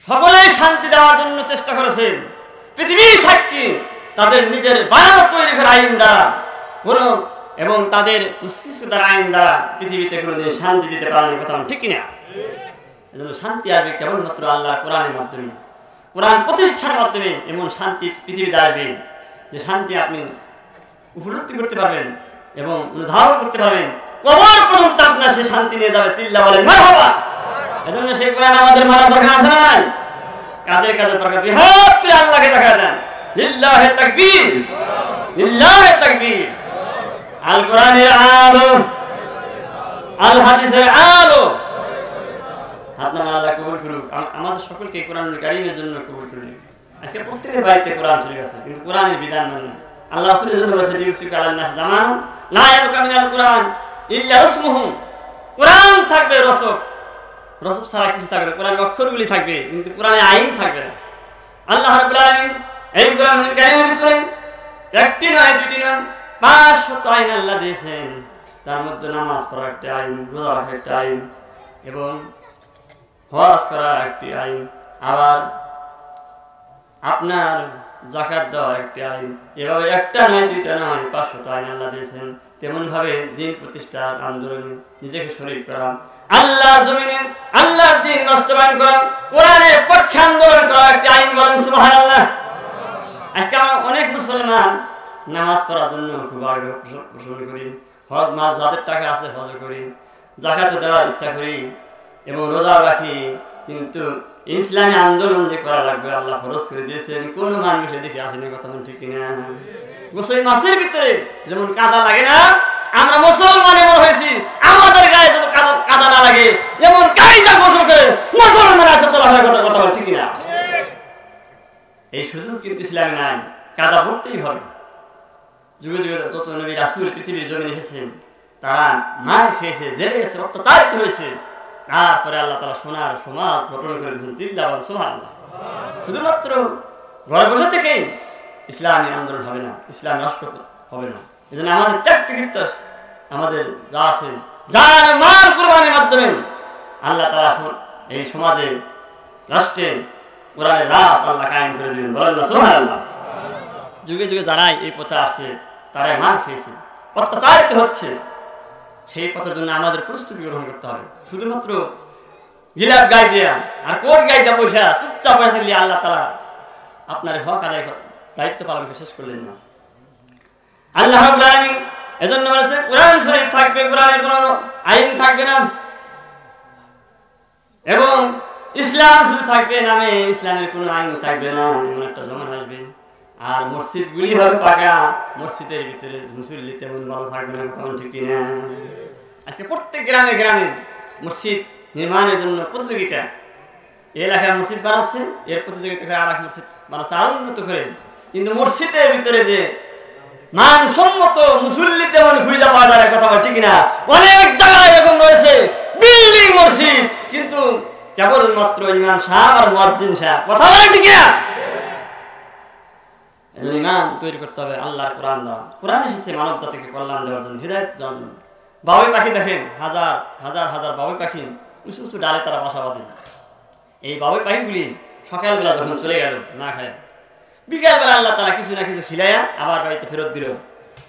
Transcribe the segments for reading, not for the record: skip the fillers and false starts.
সকলেই শান্তি দেওয়ার জন্য চেষ্টা করেছেন। পৃথিবীর সাক্ষী তাদের নিজের বানানো তৈরি করা আইন দ্বারা কোনো এবং তাদের উচ্ছিষ্টতার আইন দ্বারা পৃথিবীতে কোনোদিন শান্তি দিতে পারেন, কথা ঠিক কিনা? এজন্য শান্তি আসবে কেবলমাত্র আল্লাহ কোরআনের মাধ্যমে, কোরআন প্রতিষ্ঠার মাধ্যমে। এমন শান্তি পৃথিবীতে আসবে যে শান্তি আপনি উপলব্ধি করতে পারবেন এবং অনুধাবন করতে পারবেন। কবর পর্যন্ত আপনার সে শান্তি নিয়ে যাবে। চিল্লা বলেন মারহাবা। এজন্য সেই কোরআন আমাদের মানা দরকার আছে না নাই? কাদের কাদের দরকার? দুই হাত তুলে আল্লাহকে দেখা দেন। লিল্লাহি তাকবীর, লিল্লাহি তাকবীর। আল কোরআনের আলো, আল হাদিসের আলো। হাত নামান আল্লাহ কবুল করুক। আমাদের সকলকে কোরআনুল কারীমের জন্য কবুল করুন। আজকে প্রত্যেকের বাড়িতে কোরআন শরীফ আছে, কিন্তু কোরআনের বিধান মানে আল্লাহ রাসূলের জন্য বলেছে ইউসিক আলান নাস জামানা লা ইয়াবকা মিনাল কোরআন ইল্লা ইসমুহু। কোরআন থাকবে রসক, রসক ছাড়া কিছু থাকবে না। কোরআনের অক্ষরগুলি থাকবে, কিন্তু কোরআনে আইন থাকবে না। আল্লাহ রাব্বুল আলামিন এই কোরআনুল কারীমের ভিতরে একটি নয়, দুটি নয়, 500 আইন আল্লাহ দিয়েছেন। তার মধ্যে নামাজ পড়া একটি আইন, রোজা রাখা একটি আইন এবং হজ করা একটি আইন, আবার আপনার যাকাত দেওয়া একটি আইন। এভাবে একটা নয়, দুইটা নয়, 500 আইন আল্লাহ দিয়েছেন। তেমন ভাবে দিন প্রতিষ্ঠার আন্দোলনে নিজেকে শরীক করা, আল্লাহর জমিনে আল্লাহর দ্বীন বাস্তবায়ন করা, কোরআনের পক্ষে আন্দোলন করা একটি আইন। বলেন সুবহানাল্লাহ। আজকে আমরা অনেক মুসলমান নামাজ পড়ার জন্য খুব আগ্রহ পোষণ করি, হজ মাস যাদের টাকা আছে হজ করি, যাকাত দেওয়ার ইচ্ছা করি এবং রোজা রাখি, কিন্তু ইসলামী আন্দোলন যে করা লাগবে আল্লাহ ফরজ করে দিয়েছেন, কোন মানুষ এদিকে আসেনি, কথা ঠিক কিনা? গোসল মাসের ভিতরে যেমন কাদা লাগে না, আমরা মুসলমান এমন হয়েছি আমাদের গায়ে যত কাদা না লাগে এমন কায়দা গোসল করে মুসলমান আছে চলাফেরা, কথা ঠিক কিনা? এই সুযোগ কিন্তু ইসলামে নাই। কাদা পড়তেই হবে। যুগে যুগে যত নবী রাসূল পৃথিবীর জমিনে এসেছেন, তারা মার খেয়েছে, জেলে গেছে, অত্যাচারিত হয়েছে। তারপরে আল্লাহ তাআলা সোনার সমাজ গঠন করে দিয়েছেন। চিল্লা বলেন সুবহানাল্লাহ। শুধুমাত্র ঘরে বসে থেকেই ইসলামী আন্দোলন হবে না, ইসলামী রাষ্ট্র হবে না। এই জন্য আমাদের ত্যাগতিকৃত আমাদের যা আছে, জান মাল কুরবানির মাধ্যমে আল্লাহ তাআলা এই সমাজে রাষ্ট্রে কোরআনের রাজ আল্লাহ কায়েম করে দিবেন। বলেন না সুবহানাল্লাহ। যুগে যুগে যারাই এই পথে আছে তারাই মার খেয়েছে, অত্যাচারিত হচ্ছে। সেই পথের জন্য আমাদের প্রস্তুতি গ্রহণ করতে হবে। শুধুমাত্র গিলাপ গায়ে দেয়া আর কোট গায়ে দেওয়া পয়সা চুপচাপ বসে থাকলে আল্লাহ তাআলা আপনার হক আদায় দায়িত্ব পালন শেষ করলেন না। আল্লাহ রাব্বুল আলামিন এজন্য বলেছে কোরআন শরীফ থাকবে, কোরআনের কোনো আইন থাকবে না এবং ইসলাম শুধু থাকবে নামে, ইসলামের কোনো আইন থাকবে না। এমন একটা জমানা আসবে। আর মসজিদগুলি হবে পাকা, মসজিদের ভিতরে মুসল্লি তেমন ভালো থাকবে না, তখন ঠিক কিনা? আজকে প্রত্যেক গ্রামে গ্রামে মসজিদ নির্মাণের জন্য প্রতিযোগিতা। এই এলাকায় মসজিদ বানাচ্ছে, এর প্রতিযোগিতা করে আর এক মসজিদ বানাচ্ছে আরো উন্নত করে। কিন্তু মসজিদের ভিতরে যে মানসম্মত মুসল্লি তেমন খুঁজে পাওয়া যায়, কথা বল ঠিক কিনা? অনেক জায়গায় এরকম রয়েছে বিল্ডিং মসজিদ, কিন্তু কেবলমাত্র ইমাম সাহেব আর মুয়াজ্জিন সাহেব, কথা বলে ঠিক কিনা? এজন্য ইমান তৈরি করতে হবে আল্লাহর কোরআন দ্বারা। কোরআন এসেছে মানব জাতিকে কল্যাণ দেওয়ার জন্য, হিদায়াত দেওয়ার জন্য। বাবুই পাখি দেখেন, হাজার হাজার হাজার বাবুই পাখি উঁচু উঁচু ডালে তারা বাসা বাঁধে। এই বাবুই পাখিগুলি সকালবেলা যখন চলে গেল না খায়, বিকালবেলা আল্লাহ তারা কিছু না কিছু খিলাইয়া আবার বাড়িতে ফেরত দিল।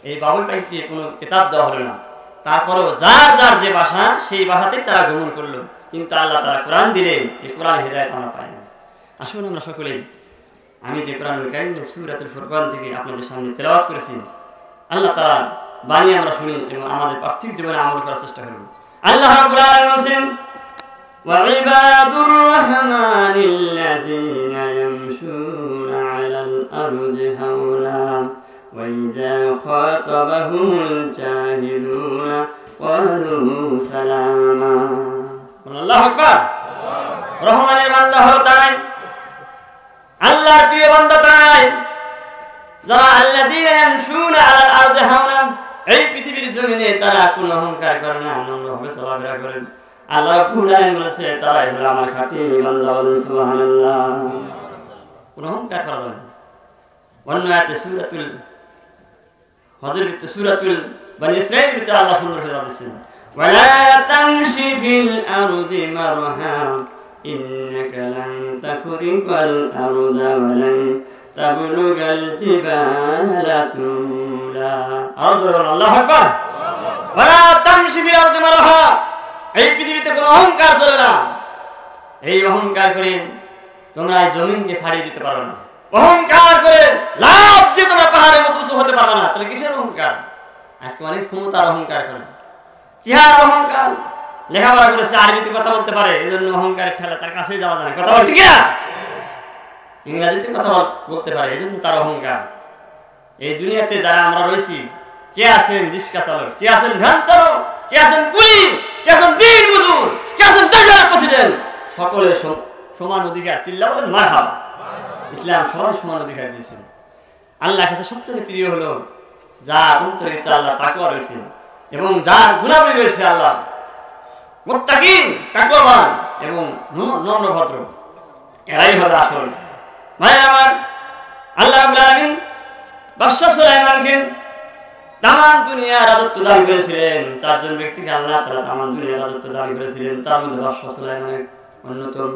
এই বাবুই পাখিকে কোনো কিতাব দেওয়া হলো না। তারপরেও যার যার যে বাসা সেই বাসাতেই তারা গমন করলো, কিন্তু আল্লাহ তারা কোরআন দিলেন, এই কোরআন হিদায়াত আমরা পাই না। আসুন আমরা সকলে, আমি যে কোরআনুল কারীম সূরাতুল ফুরকান থেকে আপনাদের সামনে তেলাওয়াত করেছি, আল্লাহ তাআলা বাণী আমরা শুনি এবং আমাদের পার্থিব জীবনে আমল করার চেষ্টা করব। আল্লাহ রাব্বুল আলামিন বলেন, ওয়া ইবাদুর রাহমানিল্লাযীনা ইয়ামশুনা আলাল আরদি হাওলা ওয়া ইযা খাতাবাহুমুল জাহিলুনা ক্বালু সালামা। আল্লাহু আকবার। রহমানের বান্দা হলো তারাই, আল্লাহর প্রিয় বান্দা তারাই যারা আল্লাযীনা ইয়ামশুনা আলাল আরদি হাওলা, এই পৃথিবীর জমিনে তারা কোনো অহংকার করে না, নম্রভাবে চলাফেরা করে। আল্লাহ রাব্বুল আলামিন বলেছে তারাই হলো আমার খাঁটি বান্দা। সুবহানাল্লাহ। কোনো অহংকার করা যাবে না। অন্য আয়াতে সূরাতুল হজের ভিতরে, সূরাতুল বনী ইসরাঈলের ভিতরে আল্লাহ সুন্দর করে দিয়েছেন, ওয়ালা তামশি ফিল আরদি মারহা ইন্নাকা লান তাখরিকাল আরদা ওয়া লান তাবলুগাল জিবালা তুলা। আল্লাহু আকবার। ওয়ালা তামশি ফিল আরদি মারহা। এই পৃথিবীতে কোনো অহংকার চলে না। এই অহংকার করে তোমরা এই জমিনকে ফাড়িয়ে দিতে পারো না। অহংকার করে লাভ দিয়ে তোমরা পাহাড়ের মতো উঁচু হতে পারো না। তাহলে কিসের অহংকার? আজকে অনেক ক্ষমতার অহংকার করে, চেহারার অহংকার। লেখাপড়া করেছে, আরবিতে কথা বলতে পারে, এই জন্য অহংকারের ঠেলা তার কাছেই যাওয়া যায় না। কথা বল ঠিক না? ইংরেজিতে কথা বলতে পারে, এই জন্য তার অহংকার। এই দুনিয়াতে যারা আমরা রয়েছি, কে আছেন রিক্সা চালক, কে আছেন ভ্যান চালক, কে আছেন পুলিশ, কে আছেন দিন মজুর, কে আছেন দেশের প্রেসিডেন্ট, সকলের সমান অধিকার। চিল্লা বলেন মারহাবা। ইসলাম সবার সমান অধিকার দিয়েছেন। আল্লাহ কাছে সবচেয়ে প্রিয় হলো যার অন্তরে আল্লাহ তাকওয়া রয়েছে এবং যার গুণাবলী রয়েছে আল্লাহ মুত্তাকিন, তাকওয়াবান এবং নম্রভদ্র। এরাই হলো আসল ভাইয়ের আমার। আল্লাহ রাব্বুল আলামিন বাদশা সুলাইমানকে তামাম দুনিয়ার রাজত্ব দান করেছিলেন। চারজন ব্যক্তিকে আল্লাহ তাআলা তামাম দুনিয়ার রাজত্ব দান করেছিলেন, তার মধ্যে বাদশা সুলাইমানের অন্যতম।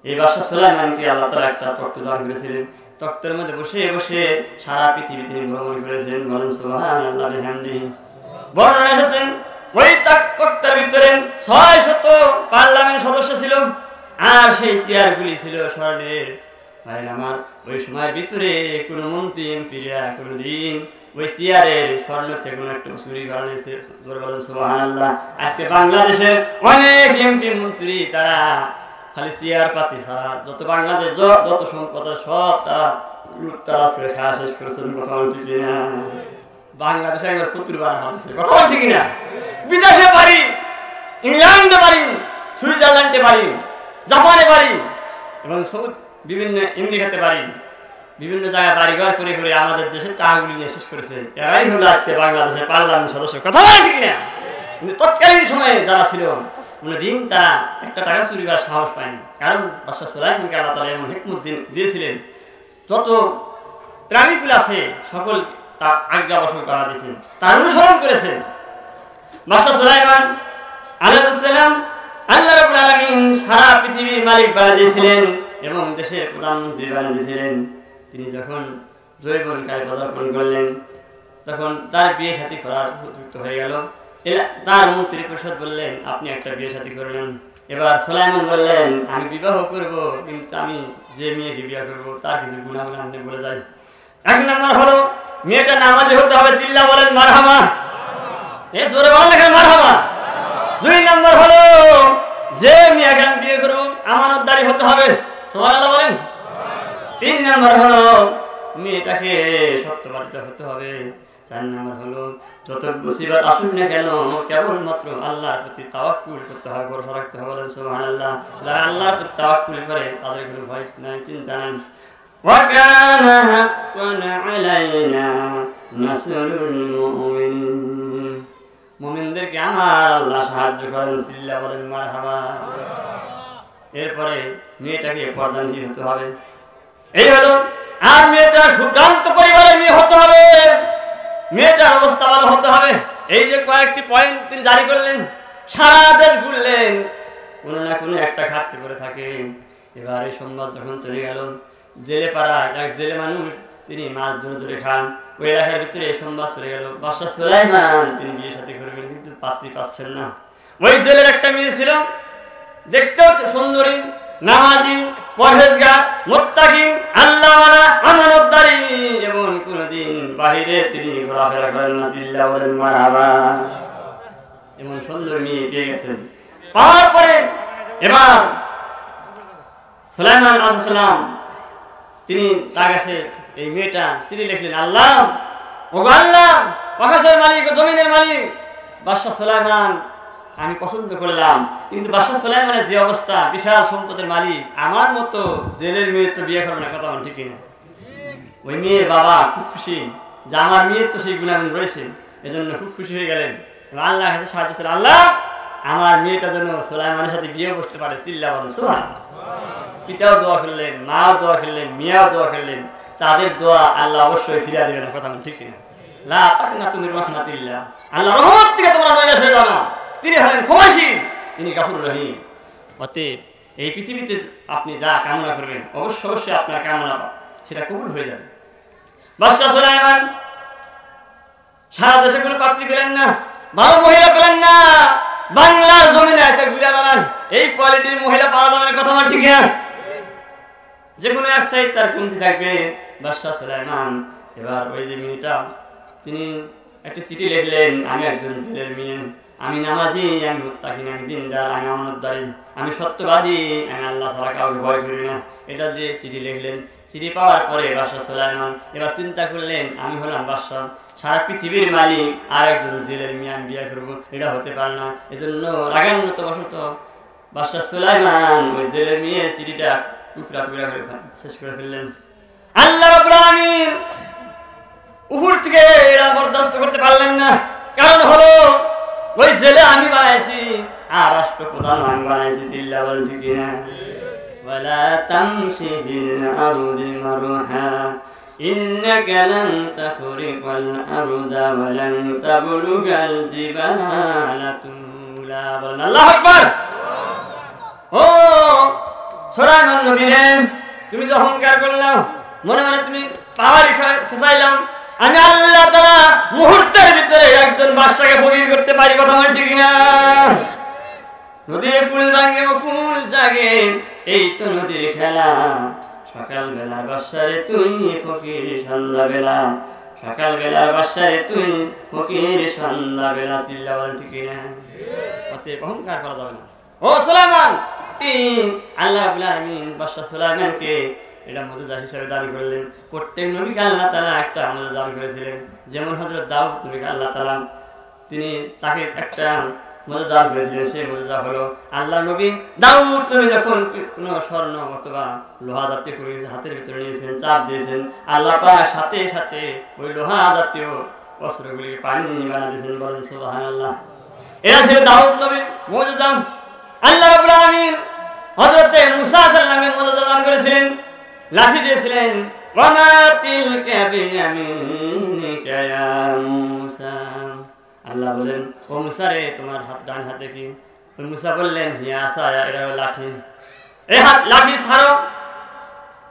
এই বাদশা সুলাইমানকে আল্লাহ তাআলা একটা তখ্ত দান করেছিলেন। তখ্তের মধ্যে বসে বসে সারা পৃথিবী তিনি ভ্রমণ করেছেন। বলেন সুবহানাল্লাহ বিহামদিহি। বর্ণনা এসেছেন ওই তখ্তের ভিতরে 600 পার্লামেন্ট সদস্য ছিল, আর সেই চেয়ারগুলি ছিল স্বর্ণের। ভাই আমার, ওই সময়ের ভিতরে কোনো মন্ত্রী এমপিরা কোনোদিন ওই চেয়ারের স্বর্ণ থেকে কোনো একটা চুরি করা নিয়েছে? সুবহানাল্লাহ। আজকে বাংলাদেশের অনেক এমপি মন্ত্রী তারা খালি চেয়ার পাতি ছাড়া যত বাংলাদেশ যত সম্পদ সব তারা লুটতারাজ করে খাওয়া শেষ করেছেন। কথা বল ঠিক না? বাংলাদেশে একবার পুতুল বানানো হয়েছে। কথা বল ঠিক না? বিদেশে পারি, ইংল্যান্ডে পারি, সুইজারল্যান্ডে পারি, জাপানে পারি এবং বিভিন্ন আমেরিকাতে পারি, বিভিন্ন জায়গায় বাড়িঘর করে করে আমাদের দেশের টাকাগুলি নিয়ে শেষ করেছে। এরাই হলো আজকে বাংলাদেশের পার্লামেন্ট সদস্য। কথা বল ঠিক না? কিন্তু তৎকালীন সময়ে যারা ছিল কোনদিন তারা একটা টাকা চুরি করার সাহস পায়নি। কারণ বাদশা সুলাইমানকে আল্লাহ তাআলা এমন হিকমত দিয়েছিলেন, যত প্রাণীগুলো আছে সকল তার আজ্ঞাবশ করা দিয়েছেন, তার অনুসরণ করেছেন। বাদশা সুলাইমান আলাইহিস সালাম আল্লাহ রাব্বুল আলামিন সারা পৃথিবীর মালিক বানিয়ে দিয়েছিলেন এবং দেশের প্রধানমন্ত্রী বানিয়ে দিয়েছিলেন। তিনি যখন যৌবনকালে পদার্পণ করলেন তখন তার বিয়ে শাদী করার উপযুক্ত হয়ে গেল। তার মন্ত্রী পরিষদ বললেন আপনি একটা বিয়ে শাদী করলেন। এবার সুলাইমান বললেন আমি বিবাহ করব, কিন্তু আমি যে মেয়েকে বিয়ে করব তার কিছু গুণাগুণ আপনি বলে যাই। 1 নম্বর হলো মেয়েটা নামাজি হতে হবে। চিল্লা বলেন মারহাবা। এই জোরে বলেন এখানে মারহাবা। 2 নম্বর হলো যে মেয়েকে আমি বিয়ে করব আমানতদারি হতে হবে। সুবহানাল্লাহ বলেন। 3 নম্বর হলো মেয়েটাকে সত্যবাদিতা হতে হবে। 4 নম্বর হলো যত মুসিবত আসুক না কেন কেবলমাত্র আল্লাহর প্রতি তাওয়াক্কুল করতে হবে, ভরসা রাখতে হবে। বলেন সুবহানাল্লাহ। যারা আল্লাহর প্রতি তাওয়াক্কুল করে তাদের কোনো ভয় নাই, চিন্তা নাই। ওয়া কানা হাক্কান আলাইনা নাসরুল মুমিনিন। মুমিনদেরকে আমার আল্লাহ সাহায্য করেন। চিল্লা বলেন মারহাবা। এরপরে মেয়েটাকে পর্দানশীল হতে হবে। এই হলো। আর মেয়েটা সুকান্ত পরিবারের মেয়ে হতে হবে, মেয়েটার অবস্থা ভালো হতে হবে। এই যে কয়েকটি পয়েন্ট তিনি জারি করলেন, সারা দেশ ঘুরলেন, কোনো না কোনো একটা ঘাটতি করে থাকে। এবার এই সংবাদ যখন চলে গেল, জেলে পাড়া এক জেলে মানুষ তিনি মাছ ধরে ধরে খান, ওই এলাকার ভিতরে এই সংবাদ চলে গেল বাদশা সুলাইমান তিনি বিয়ে শাদী করবেন, কিন্তু পাত্রী পাচ্ছেন না। ওই জেলের একটা মেয়ে ছিল, দেখতেও সুন্দরী, নামাজি, পরহেজগার, মুত্তাকিন, আল্লাহওয়ালা, আমানতদারি এবং কোনদিন বাহিরে তিনি ঘোরাফেরা করেন না। চিল্লা বলেন মারহাবা। এমন সুন্দর মেয়ে পেয়ে গেছেন। পাওয়ার পরে এবার সুলাইমান আলাইহিস সালাম তিনি তার কাছে এই মেয়েটা চিঠি লিখলেন, আল্লাহ ওগো আল্লাহ, আকাশের মালিক ও জমিনের মালিক, বাদশা সুলাইমান আমি পছন্দ করলাম, কিন্তু বাদশা সুলাইমানের যে অবস্থা, বিশাল সম্পদের মালিক, আমার মতো জেলের মেয়ে তো বিয়ে করবে না। কথা বল ঠিক কিনা? ওই মেয়ের বাবা খুব খুশি যে আমার মেয়ের তো সেই গুণাগুণ রয়েছে, এজন্য খুব খুশি হয়ে গেলেন। আল্লাহর কাছে সাহায্য ছিল, আল্লাহ আমার মেয়েটা যেন সুলাইমানের সাথে বিয়ে বসতে পারে। চিল্লা বলেন সুবহানাল্লাহ। পিতাও দোয়া করলেন, মাও দোয়া করলেন, মিয়াও দোয়া করলেন, তাদের দোয়া আল্লাহ অবশ্যই ফিরিয়ে দেবেন। কথা বল ঠিক কিনা? লা তাকনাতু মির রাহমাতিল্লাহ। আল্লাহ রহমত থেকে তোমরা নৈরাশ হয়ে যাও না। তিনি হলেন ক্ষমাশীল, তিনি গাফুর রহিম। অতএব এই পৃথিবীতে আপনি যা কামনা করবেন অবশ্যই আপনার কামনা সেটা কবুল হয়ে যাবে। বাদশাহ সুলাইমান সারা দেশে কোনো পাত্রী পেলেন না, ভালো মহিলা পেলেন না, বাংলার জমিনে আছে ঘুরে বেড়ান, এই কোয়ালিটির মহিলা পাওয়া যাবে না, কথা বল ঠিক না? যে কোনো এক সাইড তার কমতি থাকবে। বাদশাহ সুলাইমান এবার ওই যে মেয়েটা তিনি একটা চিঠি লিখলেন, আমি একজন জেলের মেয়ে, আমি নামাজি, আমি মুত্তাকিন, আমি দিনদার, আমি আমানতদারি, আমি সত্যবাদী, আমি আল্লাহ ছাড়া কাউকে ভয় করি না, এটা যে চিঠি লিখলেন। চিঠি পাওয়ার পরে বাদশাহ সুলাইমান এবার চিন্তা করলেন, আমি হলাম বাদশাহ, সারা পৃথিবীর মালিক, আর একজন জেলের মেয়ে আমি বিয়ে করবো, এটা হতে পারে না। এজন্য রাগান্বিত বশত বাদশাহ সুলাইমান ওই জেলের মেয়ে চিঠিটা টুকরা টুকরা করে শেষ করে ফেললেন। আল্লাহ রাব্বুল আলামিন উপর থেকে এরা বরদাস্ত করতে পারলেন না, কারণ হলো ওই জেলে আমি বানাইছি আর রাষ্ট্রপ্রধান আমি বানাইছি। চিল্লা বল ঠিক না? ওয়ালা তামশি ফিল আরদি মারহা ইন্নাকা লান তাখরিকাল আরদা ওয়া লান তাবলুগাল জিবালা তুলা। বলেন আল্লাহু আকবার। ও সুলাইমান নবী রে, তুমি যে অহংকার করলাম, মনে মনে তুমি পাওয়ার খেসাইলাম, আমি আল্লাহ তাআলা মুহূর্তের ভিতরে একজন বাদশাকে ফকির করতে পারি, কথা বল ঠিক না? নদীর কুল ভাঙে ও কুল জাগে, এই তো নদীর খেলা, সকাল বেলা বাদশারে তুই ফকির সন্ধ্যা বেলা, সকাল বেলার বাদশারে তুই ফকির সন্ধ্যা বেলা। চিল্লা বলেন ঠিক না? অতএব অহংকার করা যাবে না। ও সুলাইমান, আল্লাহ রাব্বুল আলামিন বাদশা সুলাইমানকে এটা মুজিজা হিসেবে দান করলেন। প্রত্যেক নবীকে আল্লাহ তাআলা একটা মুজিজা দান করেছিলেন। যেমন হযরত দাউদ নবীকে আল্লাহ তাআলা তিনি তাকে একটা মুজিজা দান করেছিলেন, সেই মুজিজা হলো আল্লাহ নবী দাউদ নবী যখন কোনো স্বর্ণ অথবা লোহা জাতীয় করে হাতের ভিতরে নিয়েছেন, চাপ দিয়েছেন, আল্লাহ পাক সাথে সাথে ওই লোহা জাতীয় অস্ত্রগুলিকে পানি বানিয়ে দিয়েছেন। বলেন সুবহানাল্লাহ। এটা ছিল দাউদ নবীর মুজিজা। আল্লাহ রাব্বুল আলামিন হযরতে মুসা সাল্লামের মুজিজা দান করেছিলেন, লাঠি দিয়েছিলেন। ওয়া মা তিলকা বিয়ামিনিকা ইয়া মুসা। আল্লাহ বলেন, ও মুসা রে, তোমার হাত ডান হাতে কি? ওই মুসা বললেন, হিয়া আসায়া, এটা হলো লাঠি। এই হাত লাঠি ছাড়ো,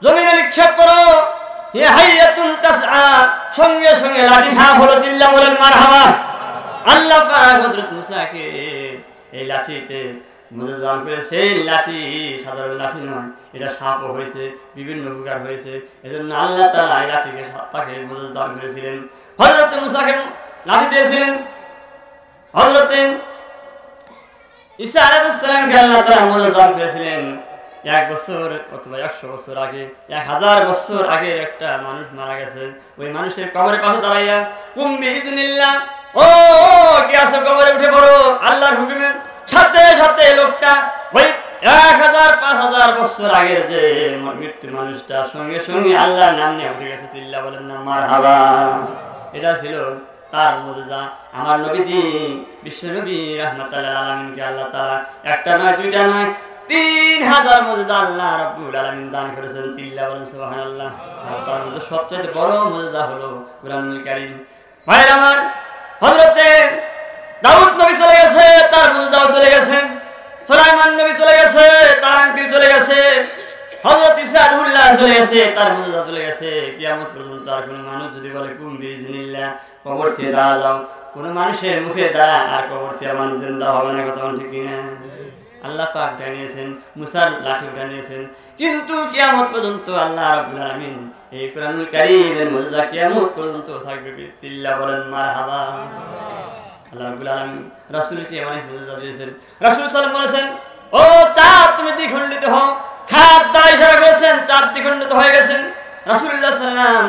জমিনে নিক্ষেপ করো। হিয়া হাইয়াতুন তাসআ, সঙ্গে সঙ্গে লাঠি সাপ হলো। চিল্লা বলেন মারহাবা। আল্লাহ পাক হযরত মুসাকে এই লাঠিতে মুজিজা দান করেছে। এই লাঠি সাধারণ লাঠি নয়, এটা সাপও হয়েছে, বিভিন্ন উপকার হয়েছে। এজন্য আল্লাহ তাআলা এই লাঠিকে তাকে মুজিজা দান করেছিলেন। হযরত মুসাকে লাঠি দিয়েছিলেন। হযরত ঈসা আলাইহিস সালামকে আল্লাহ তাআলা মুজিজা দান করেছিলেন। 1 বছর অথবা 100 বছর আগে, 1000 বছর আগের একটা মানুষ মারা গেছে, ওই মানুষের কবরের পাশে দাঁড়াইয়া কুম্বি ইযনিল্লাহ, ও কে আছো কবরে উঠে পড়ো আল্লাহর হুকুমে। সাথে সাথে লোকটা ওই 1000-5000 বছর আগের যে মৃত্যু মানুষটা সঙ্গে সঙ্গে আল্লাহর নাম নিয়ে উঠে গেছে। চিল্লা বলেন না মারহাবা। এটা ছিল তার মুজিজা। আমার নবীজি বিশ্ব নবী রাহমাতুল আলামিনকে আল্লাহ তাআলা একটা নয়, দুইটা নয়, 3000 মুজিজা আল্লাহ রাব্বুল আলামিন দান করেছেন। চিল্লা বলেন সুবহানাল্লাহ। আর তার মধ্যে সবচেয়ে বড় মুজিজা হলো কুরআনুল কারীম। ভাইরা আমার, হযরতে দাউদ নবী চলে গেছে, তার মুজিজাও চলে গেছে। সুলাইমান নবী চলে গেছে, তার আংটি চলে গেছে। হযরত ঈসা রুহুল্লাহ চলে গেছে, তার মুজিজা চলে গেছে। কিয়ামত পর্যন্ত আর কোনো মানুষ যদি বলে কুম্বি ইযনিল্লাহ, কবর থেকে দাঁড়া যাও, কোনো মানুষের মুখে দাঁড়া আর কবর থেকে মানুষ জিন্দা হবে না, কথা বলেন ঠিক না? আল্লাহ পাক উঠে নিয়েছেন, মুসার লাঠি উঠে নিয়েছেন, কিন্তু কিয়ামত পর্যন্ত আল্লাহ রাব্বুল আলামিন এই কুরআনুল কারীমের মুজিজা কিয়ামত পর্যন্ত থাকবে। চিল্লা বলেন মারহাবা। আল্লাহ রাব্বুল আলামিন রাসূলকে অনেক মুজিজা দিয়েছেন। রাসূল সাল্লাল্লাহু আলাইহি ওয়াসাল্লাম বলেছেন, ও চাঁদ তুমি দ্বিখণ্ডিত হও, হাত দ্বারা ইশারা করেছেন, চাঁদ দ্বিখণ্ডিত হয়ে গেছেন। রাসূলুল্লাহ সাল্লাল্লাহু আলাইহি ওয়াসাল্লাম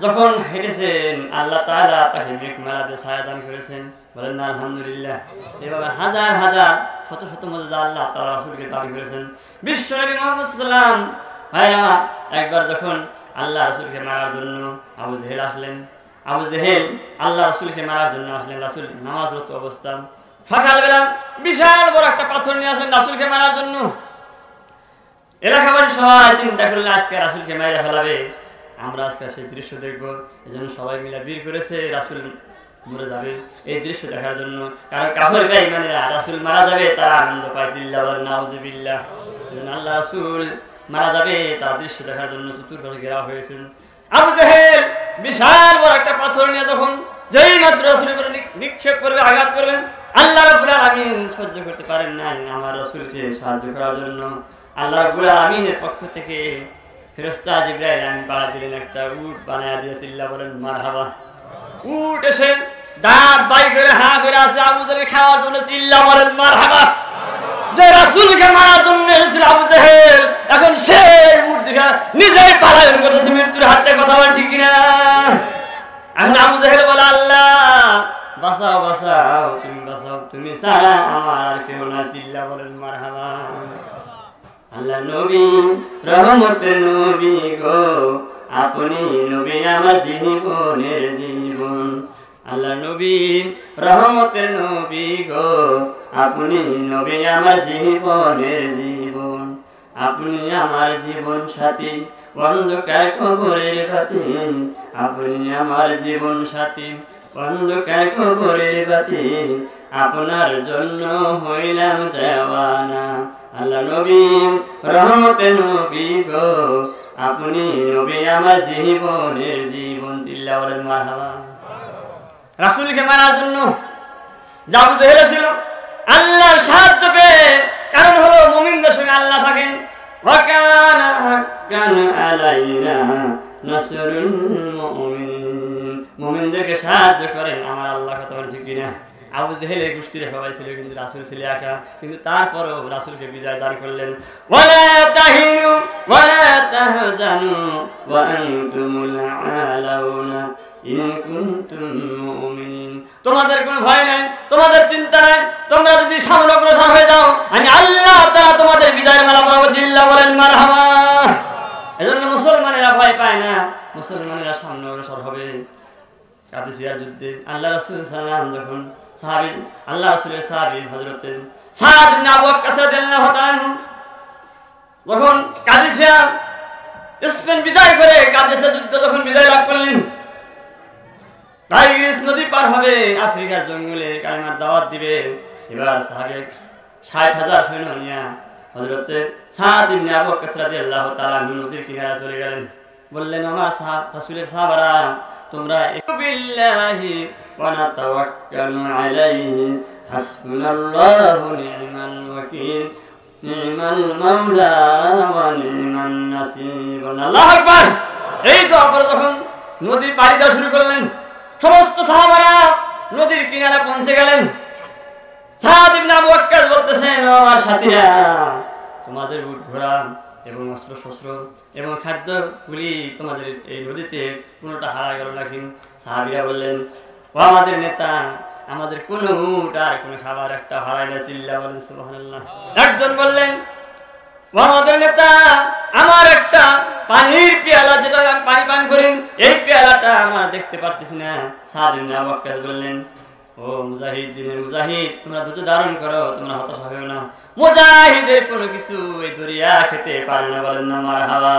যখন হেঁটেছেন, আল্লাহ তাআলা তাকে মেঘমালাতে ছায়া দান করেছেন। বলেন না আলহামদুলিল্লাহ। এভাবে হাজার হাজার শত শত মুজিজা আল্লাহ তাআলা রাসূলকে দান করেছেন। বিশ্ব নবী মুহাম্মদ সাল্লাল্লাহু আলাইহি ওয়াসাল্লাম ভাইরা একবার যখন আল্লাহ রাসূলকে মারার জন্য আবু জেহেল আসলেন, আবু জেহেল আল্লাহ রাসূলকে মারার জন্য আসলেন। রাসূল নামাজরত অবস্থা, সকালবেলা বিশাল বড় একটা পাথর নিয়ে আসলেন রাসূলকে মারার জন্য। এলাকাবাসী সবাই চিন্তা করলেন আজকে রাসূলকে মেরে ফেলাবে, আমরা আজকে সেই দৃশ্য দেখবো। এজন্য সবাই মিলে বীর করেছে রাসূল মরে যাবে এই দৃশ্য দেখার জন্য। কারণ কাফের বেঈমানেরা রাসূল মারা যাবে তারা আনন্দ পায়, চিল্লা বলেন নাউজুবিল্লাহ। আল্লাহ রাসূল মারা যাবে তার দৃশ্য দেখার জন্য চতুর্পাশে ঘেরা হয়েছেন। আবু জেহেল বিশাল বড় একটা পাথর নিয়ে তখন যেই মাত্র রাসূলের উপরে নিক্ষেপ করবে, আঘাত করবেন, আল্লাহ রাব্বুল আলামিন সহ্য করতে পারেন নাই আমার রাসূলকে সাহায্য করার জন্য আল্লাহ রাব্বুল আলামিনের পক্ষ থেকে ফেরেশতা জিবরাইল আমিন পাড়া দিলেন, একটা উট বানায়া দিয়ে চিল্লা বলেন মারহাবা। উট এসে দাঁত বাই করে হা করে আছে আবু জেহেলকে খাওয়ার জন্য, চিল্লা বলেন মারহাবা। যে রাসূলকে মারার জন্য এসেছিল আবু জেহেল, এখন সেই উট দেখা নিজেই পালায়ন করতেছে মৃত্যুর হাত থেকে, কথা বলেন ঠিক কিনা? এখন আবু জেহেল বলে আল্লাহ বাঁচাও বাঁচাও, তুমি বাঁচাও, তুমি ছাড়া আমার আর কেউ না, চিল্লা বলেন মারহাবা। আল্লাহ নবী রহমতের নবী গো, আপনি নবী আমার জীবনের জীবন। আল্লাহ নবী রহমতের নবী গো, আপনি নবী আমার জীবনের জীবন। আপনি আমার জীবন সাথী, অন্ধকার কবরের বাতি, আপনি আমার জীবন সাথী, অন্ধকার কবরের বাতি, আপনার জন্য হইলাম দেওয়ানা। আল্লাহ নবী রহমতের নবী গো, আপনি নবী আমার জীবনের জীবন, চিল্লা বলেন মারহাবা। রাসূলকে মারার জন্য আবু জেহেল ছিল আল্লাহর সাহায্য পেয়ে, কারণ হলো মুমিনদের সঙ্গে আল্লাহ থাকেন। ওয়া কানা হাক্কান আলাইনা নাসরুল মুমিনিন, মুমিনদেরকে সাহায্য করেন আমার আল্লাহ, কথা বলেন ঠিক কিনা? আবু জেহেলের গোষ্ঠীর সবাই ছিল, কিন্তু রাসূল ছিল একা, কিন্তু তারপরেও রাসূলকে বিজয় দান করলেন। ওয়ালা তাহিনু ওয়ালা তাহজানু ওয়া আনতুমুল আলাউনা ইন কুনতুম মুমিনিন, তোমাদের কোনো ভয় নাই, তোমাদের চিন্তা নাই, তোমরা যদি সামনে অগ্রসর হয়ে যাও আমি আল্লাহ তাআলা তোমাদের বিজয়ের মালা পরাবো, চিল্লা বলেন মারহাবা। এজন্য মুসলমানেরা ভয় পায় না, মুসলমানেরা সামনে অগ্রসর হবে। কাদিসিয়ার যুদ্ধে আল্লাহ রাসূল সাল্লাল্লাহু আলাইহি ওয়াসাল্লাম যখন সাহাবী, আল্লাহ রাসূলের সাহাবী হযরত সাদ ইবনে আবু ওয়াক্কাস রাদিয়াল্লাহু তাআলা যখন কাদিসিয়া স্পেন বিজয় করে, কাদিসিয়া যুদ্ধ যখন বিজয় লাভ করলেন, টাইগ্রিস নদী পার হবে, আফ্রিকার জঙ্গলে কালেমার দাওয়াত দিবে। এবার সাহাবী ৬০,০০০ সৈন্য নিয়ে হযরত সাদ ইবনে আবু ওয়াক্কাস রাদিয়াল্লাহু তাআলা নদীর কিনারে চলে গেলেন। বললেন আমার রাসূলের সাহাবারা, তোমরা বিল্লাহি ওয়া নাতাওয়াক্কালু আলাইহি হাসবুনাল্লাহু নি'মাল ওয়াকিল নি'মাল মাওলা ওয়া নি'মান নাসির। আল্লাহু আকবার। এই তো অপর তখন নদী পাড়ি দেওয়া শুরু করলেন, সমস্ত সাহাবারা নদীর কিনারে পৌঁছে গেলেন। সাদ ইবনে আবু ওয়াক্কাস বলতেছেন, আমার সাথীরা, তোমাদের উট ঘোড়া এবং অস্ত্র শস্ত্র এবং খাদ্যগুলি তোমাদের এই নদীতে কোনোটা হারা গেল নাকি? সাহাবীরা বললেন, ও আমাদের নেতা, আমাদের কোনো উট আর কোনো খাবার একটা হারায় না, চিল্লা বলেন সুবহানাল্লাহ। একজন বললেন, ও আমাদের নেতা, আমার একটা পানির পেয়ালা, যেটা আমি পানি পান করি, এই পেয়ালাটা আমার দেখতে পারতেছি না। সাদ ইবনে আবু ওয়াক্কাস বললেন, ও মুজাহিদ, দিনের মুজাহিদ, তোমরা দ্রুত ধারণ করো, তোমরা হতাশ হইও না, মুজাহিদের কোনো কিছু এই দরিয়া খেতে পারে না, বলেন না মারহাবা।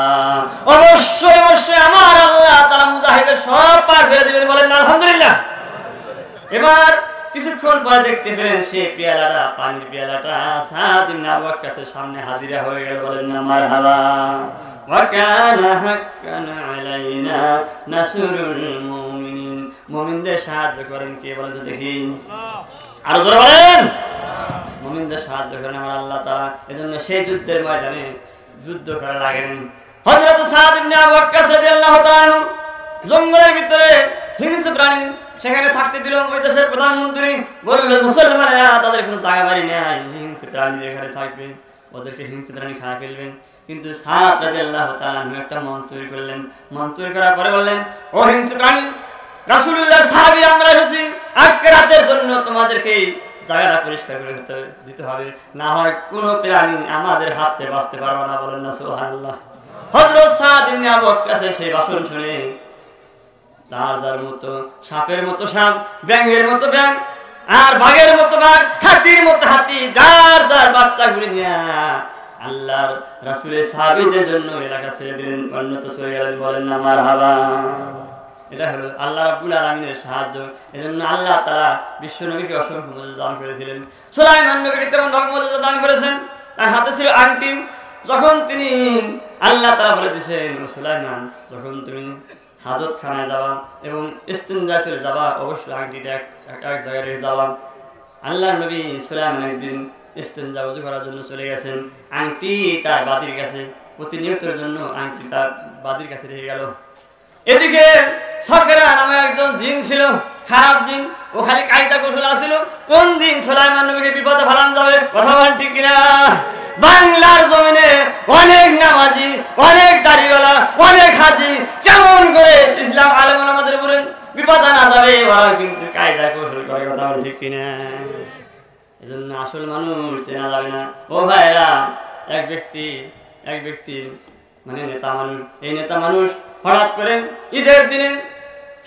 অবশ্যই অবশ্যই আমার আল্লাহ তাআলা মুজাহিদের সব পার করে দিবেন, বলেন না আলহামদুলিল্লাহ। এবার কিছুক্ষণ পরে দেখতে পেলেন সেই পেয়ালাটা, পানির পেয়ালাটা সাদ ইবনে আবু ওয়াক্কাসের সামনে হাজিরা হয়ে গেল, বলেন না মারহাবা। ওয়া কানা হাক্কান আলাইনা নাসরুল মুমিনিন, মুমিনদের সাহায্য করেন কে বলেন তো দেখি? আরো জোরে বলেন। মুমিনদের সাহায্য করেন আমার আল্লাহ তাআলা। এজন্য সেই যুদ্ধের ময়দানে যুদ্ধ করা লাগেন। হযরত সাদ ইবনে আবু ওয়াক্কাস রাদিয়াল্লাহু তাআলা জঙ্গলের ভিতরে হিংস্র প্রাণী সেখানে থাকতে দিল। ওই দেশের প্রধানমন্ত্রী বলল, মুসলমানেরা তাদের কোনো জায়গা বাড়ি নেই, হিংস্র প্রাণী যেখানে থাকবে ওদেরকে হিংস্র প্রাণী খাওয়া ফেলবেন। কিন্তু সাদ রাদিয়াল্লাহু তাআলা একটা মন তৈরি করলেন। মন তৈরি করার পরে বললেন, ও হিংস্র প্রাণী, রাসূলুল্লাহ সাহাবীরা আমরা এসেছি, আজকে রাতের জন্য তোমাদেরকে জায়গাটা পরিষ্কার করে দিতে হবে, না হয় কোনো প্রাণী আমাদের হাত থেকে বাঁচতে পারবে না, বলেন না সুবহানাল্লাহ। হযরত সাদ ইবনে আবু ওয়াক্কাসের সেই ভাষণ শুনে তার মতো সাপের মতো সাপ, ব্যাঙের মতো ব্যাঙ, আর বাঘের মতো বাঘ, হাতির মতো হাতি, যার যার বাচ্চা ঘুরে নিয়ে আল্লাহর রাসূলের সাহাবীদের জন্য এলাকা ছেড়ে দিলেন, অন্যত্র চলে গেলেন, বলেন না মারহাবা। এটা হলো আল্লাহ রাব্বুল আলামিনের সাহায্য। এজন্য আল্লাহ তাআলা বিশ্ব নবীকে অসংখ্য মুজিজা দান করেছিলেন। সুলাইমান নবীকে তেমন ভাবে মুজিজা দান করেছেন। তার হাতে ছিল আংটি। যখন তিনি আল্লাহ তাআলা বলে দিয়েছেন, ও সুলাইমান, যখন তুমি হাজতখানায় যাবা এবং ইস্তিনজা চলে যাবা, অবশ্যই আংটিটা এক জায়গায় রেখে যাবা। আল্লাহ নবী সুলাইমান একদিন ইস্তিনজা ওযু করার জন্য চলে গেছেন। আংটি তার বাদির কাছে, প্রতিনিয়তের জন্য আংটি তার বাদির কাছে রেখে গেল। এদিকে সকেরা নামে একজন জিন ছিল, খারাপ জিন। ও খালি কায়দা কৌশল আছিল কোন দিন সুলাইমান নবীকে বিপদে ফেলানো যাবে। কথা বলেন ঠিক কিনা? বাংলার জমিনে অনেক নামাজি, অনেক দাড়িওয়ালা, অনেক হাজি কেমন করে ইসলাম আলেম ওলামাদের উপরে বিপদ আনা যাবে, ওরা কিন্তু কায়দা কৌশল করে। কথা বলেন ঠিক কিনা? এজন্য আসল মানুষ চেনা যাবে না। ও ভাইরা, এক ব্যক্তি মানে নেতা মানুষ, এই নেতা মানুষ হঠাৎ করে ঈদের দিনে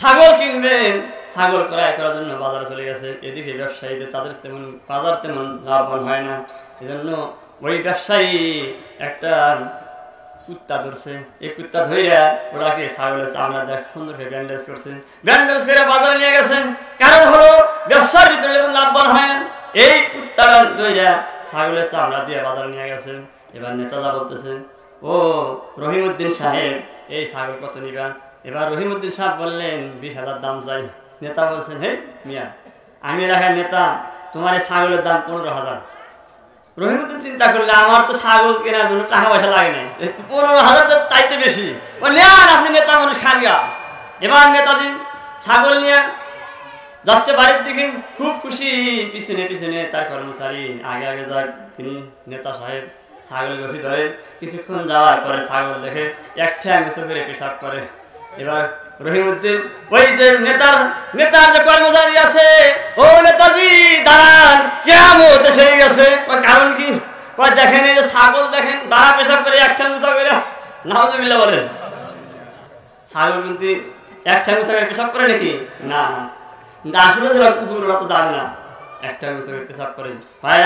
ছাগল কিনবেন, ছাগল ক্রয় করার জন্য বাজারে চলে গেছে। এদিকে ব্যবসায়ীদের তাদের বাজার তেমন লাভবান হয় না। এজন্য ওই ব্যবসায়ী একটা কুত্তা ধরছে। এই কুত্তা ধইরা ওরাকে ছাগলের চামড়া দেখ সুন্দর করে ব্যান্ডেজ করছে। ব্যান্ডেজ করে বাজারে নিয়ে গেছেন। কারণ হলো ব্যবসার ভিতরে যেমন লাভবান হয় না, এই কুত্তাটা ধইরা ছাগলের চামড়া দিয়ে বাজারে নিয়ে গেছেন। এবার নেতারা বলতেছে, ও রহিমউদ্দিন সাহেব, এই ছাগল কত নিবা? এবার রহিমউদ্দিন সাহেব বললেন 20,000 দাম চাই। নেতা বলছেন, হে মিয়া, আমি রাখার নেতা, তোমার এই ছাগলের দাম 15,000। রহিমউদ্দিন চিন্তা করলে, আমার তো ছাগল কেনার জন্য টাকা পয়সা লাগে না, 15,000 তো তাইতে বেশি। বললেন, আপনি নেতা মানুষ খান গা। এবার নেতাজি ছাগল নিয়ে যাচ্ছে বাড়ির দিকে, খুব খুশি। পিছনে পিছনে তার কর্মচারী আগে আগে যায়। তিনি নেতা সাহেব ছাগল বসি ধরেন। কিছুক্ষণ যাওয়ার পরে ছাগল দেখে এক ঠ্যাং নিচু করে পেশাব করে। এবার রহিমউদ্দিন ওই যে নেতার যে কর্মচারী আছে, ও নেতাজি দাঁড়ান, কিয়ামত এসে গেছে। কারণ কি? দেখেন এই যে ছাগল দেখেন দাঁড়া পেশাব করে এক ঠ্যাং নিচু করে। নাউজুবিল্লাহ বলেন। ছাগল কিন্তু এক ঠ্যাং নিচু করে পেশাব করে নাকি? না, আসলে যারা কুকুর ওরা তো জানে না একটা মুসাফির পেশাব করেন। ভাই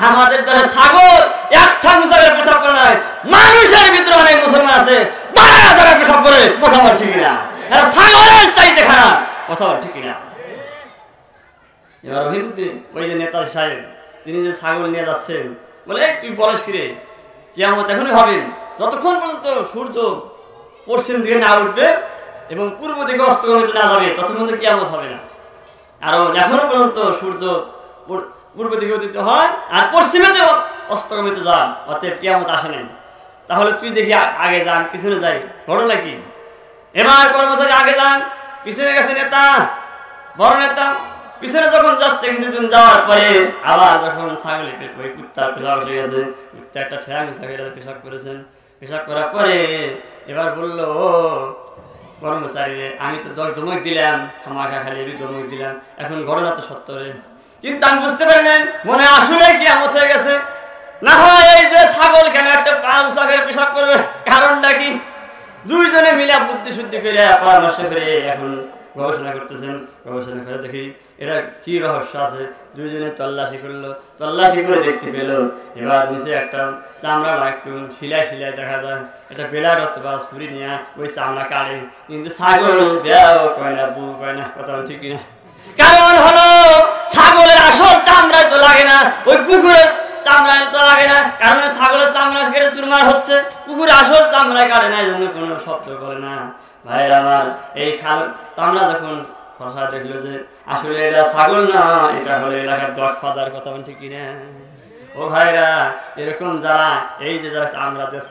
আমাদের দেশে ছাগল একটা মুসাফির পেশাব করে নাই। মানুষের ভিতরে অনেক মুসলমান আছে দাঁড়া পেশাব করে। কথা বল ঠিক না? এরা ছাগলের চাইতে খারাপ। কথা বল ঠিক না? এবার রহিমউদ্দিন ওই যে নেতা সাহেব, তিনি যে ছাগল নিয়ে যাচ্ছেন, বলে, তুই বলিস কিরে, কিয়ামত এখনই হবেন। যতক্ষণ পর্যন্ত সূর্য পশ্চিম দিকে না উঠবে এবং পূর্ব দিকে অস্তগামিত না যাবে, ততক্ষণ তো কিয়ামত হবে না। কারণ এখনো পর্যন্ত সূর্য পূর্ব দিকে উদিত হয় আর পশ্চিমেতে অস্তগামিত যান, অতএব কিয়ামত আসে নাই। তাহলে তুই দেখি আগে যান, পিছনে যাই, ঘটনা কি? এবার কর্মচারী আগে যান, পিছনে গেছে নেতা, বড় নেতা। পিছনে যখন যাচ্ছে, কিছুদিন যাওয়ার পরে আবার যখন ছাগলে ওই কুত্তার পেশাব এসে গেছে, কুত্তা একটা ঠ্যাং পেশাব করেছেন। পেশাব করার পরে এবার বললো, ও কর্মচারী, আমি তো 10 ধমক দিলাম, খামাখা খালি ধমক দিলাম, এখন ঘটনা তো সত্য রে। কিন্তু আমি বুঝতে পারি নাই, মনে আসলে কিয়ামত হয়ে গেছে। না হয় এই যে ছাগল কেন একটা পা উঁচা করে পেশাব করবে, কারণটা কি? দুইজনে মিলে বুদ্ধি শুদ্ধি করে পরামর্শ করে এখন গবেষণা করতেছেন। গবেষণা করে দেখি এটা কি রহস্য আছে। দুইজনে তল্লাশি করলো, তল্লাশি করে দেখতে পেল এবার নিচে একটা চামড়া একটু শিলাই দেখা যায়। এটা বেলার অথবা ছুরি নিয়ে ওই চামড়া কাটে, কিন্তু ছাগল দেও কয় না, বউ কয় না। কথা বল ঠিক কিনা? কারণ হলো ছাগলের আসল চামড়ায় তো লাগে না, ওই কুকুরের চামড়ায় তো লাগে না। কারণ ছাগলের চামড়া কেটে চুরমার হচ্ছে, কুকুরের আসল চামড়ায় কাটে না, এই জন্য কোনো শব্দ করে না। ভাই আমার এই চামড়া যখন ফসা দেখলো যে আসলে এটা ছাগল না, এটা হলো এলাকার ডগ ফাদার। কথা বল ঠিক কিনা? ও ভাইরা, এরকম যারা এই যে যারা চামড়া দিয়ে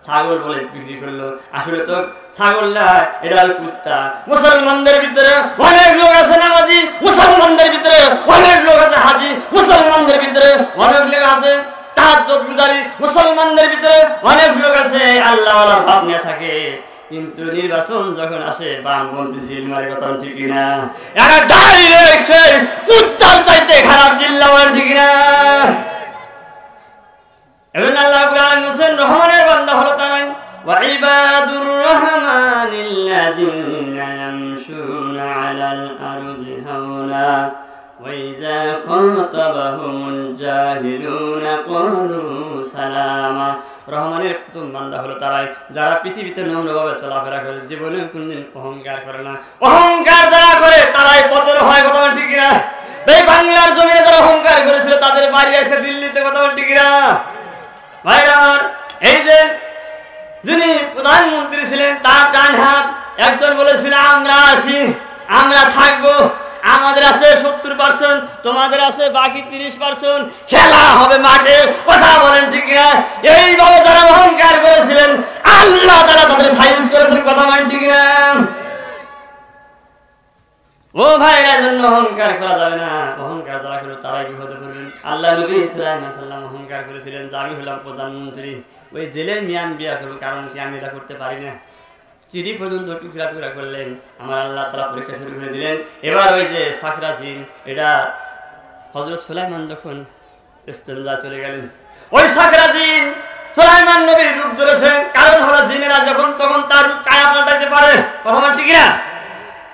ছাগল বলে বিক্রি করলো, আসলে তো ছাগল না, এটা কুত্তা। মুসলমানদের ভিতরে অনেক লোক আছে নামাজি, মুসলমানদের ভিতরে অনেক লোক আছে হাজি, মুসলমানদের ভিতরে অনেক লোক আছে তাহাজ্জুদ গুজারি, মুসলমানদের ভিতরে অনেক লোক আছে আল্লাহ ওয়ালার ভাব নিয়ে থাকে। কিন্তু নির্বাচন যখন আসে বামপন্থী সিল মারে। কথা ঠিক কিনা? এরা ডাইরেক্ট সেই কুত্তার চাইতে খারাপ জিল্লা বলেন ঠিক কিনা? এখন আল্লাহ রাব্বুল আলামিন বলেন, রহমানের বান্দা হলো তারা, ওয়া ইবাদুর রহমানিল্লাযীনা ইয়ামশুনা আলাল আরদি হাওলা ওয়া ইযা খাতাবাহুমুল জাহিলুনা ক্বালু সালামা। রহমানের প্রথম বান্দা হলো তারাই যারা পৃথিবীতে নম্রভাবে চলাফেরা করে, জীবনে কোনদিন অহংকার করে না। অহংকার যারা করে তারাই পতন হয়, কথা বল ঠিক না? এই বাংলার জমিনে যারা অহংকার করেছিল তাদের বাড়ি আজকে দিল্লিতে, কথা বল ঠিক না? ভাইরা আমার, এই যে যিনি প্রধানমন্ত্রী ছিলেন তার ডান হাত একজন বলেছিল আমরা আছি, আমরা থাকবো, আমাদের আছে 70%, তোমাদের আছে বাকি 30%, খেলা হবে মাঠে, কথা বলেন ঠিক না? এইভাবে যারা অহংকার করেছিলেন আল্লাহ তাআলা তাদের সাইজ করেছেন, কথা বলেন ঠিক না? ও ভাইরা, জন্য অহংকার করা যাবে না। অহংকার যারা করে তারাই বিপদে পড়বেন। আল্লাহ নবী সুলাইমান সাল্লাম অহংকার করেছিলেন যে আমি হলাম প্রধানমন্ত্রী, ওই জেলের মিয়ান বিয়া করবো, কারণ কি আমি এটা করতে পারি না। চিঠি পর্যন্ত টুকরা টুকরা করলেন, আমার আল্লাহ তাআলা পরীক্ষা শুরু করে দিলেন। এবার ওই যে সাকরা জিন, এটা হযরত সুলাইমান যখন ইস্তেনজা চলে গেলেন, ওই সাকরা জিন সুলাইমান নবীর রূপ ধরেছে, কারণ হলো জিনেরা যখন তখন তার রূপ কায়া পাল্টাইতে পারে, কথা বল ঠিক না?